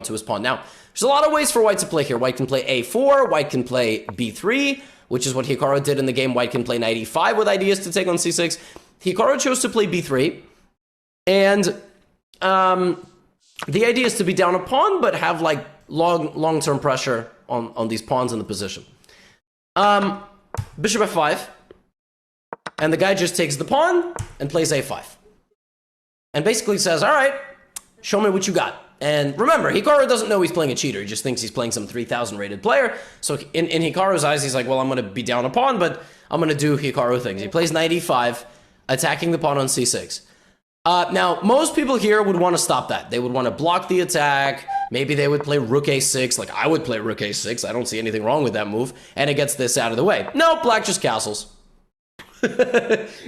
to his pawn. Now, there's a lot of ways for white to play here. White can play a4, white can play b3, which is what Hikaru did in the game. White can play knight e5 with ideas to take on c6. Hikaru chose to play b3, and the idea is to be down a pawn, but have like long-term pressure on these pawns in the position. Bishop f5, and the guy just takes the pawn and plays a5. And basically says, all right, show me what you got. And remember, Hikaru doesn't know he's playing a cheater. He just thinks he's playing some 3,000 rated player. So in Hikaru's eyes, he's like, well, I'm going to be down a pawn, but I'm going to do Hikaru things. He plays knight e5, attacking the pawn on c6. Now, most people here would want to stop that. They would want to block the attack. Maybe they would play rook a6. Like, I would play rook a6. I don't see anything wrong with that move. And it gets this out of the way. No, black just castles.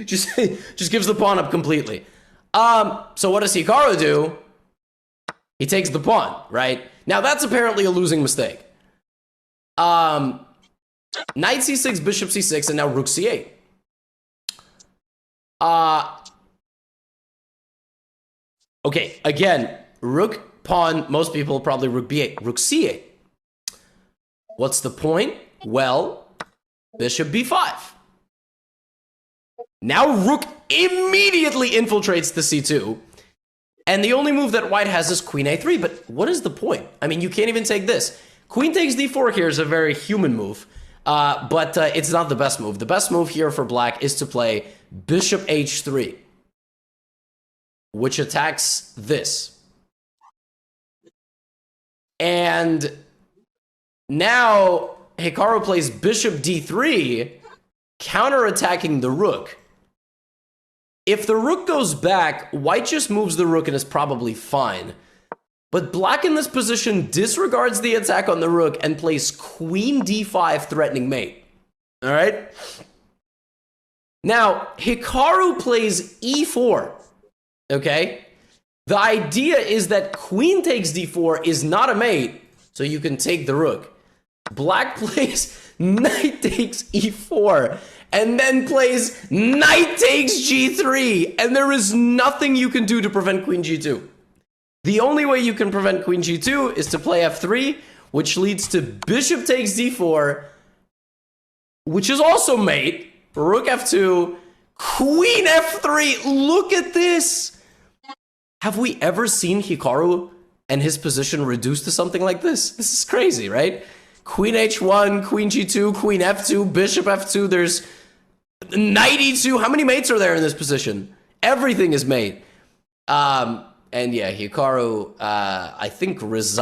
just gives the pawn up completely. So what does Hikaru do? He takes the pawn, right? Now, that's apparently a losing mistake. Knight c6, bishop c6, and now rook c8. Okay, again, rook, pawn, most people probably rook b8, rook c8. What's the point? Well, bishop b5. Now rook immediately infiltrates the c2. And the only move that white has is queen a3, but what is the point? I mean, you can't even take this. Queen takes d4 here is a very human move, but it's not the best move. The best move here for black is to play bishop h3, which attacks this. And now Hikaru plays bishop d3, counterattacking the rook. If the rook goes back, white just moves the rook and is probably fine. But black in this position disregards the attack on the rook and plays queen d5, threatening mate. All right? Now, Hikaru plays e4. Okay? The idea is that queen takes d4 is not a mate, so you can take the rook. Black plays knight takes e4. And then plays knight takes g3, and there is nothing you can do to prevent queen g2. The only way you can prevent queen g2 is to play f3, which leads to bishop takes d4, which is also mate, rook f2, queen f3. Look at this. Have we ever seen Hikaru and his position reduced to something like this? This is crazy, right? Queen h1, queen g2, queen f2, bishop f2, there's knight e2. How many mates are there in this position? Everything is mate. And yeah, Hikaru, I think, resigned.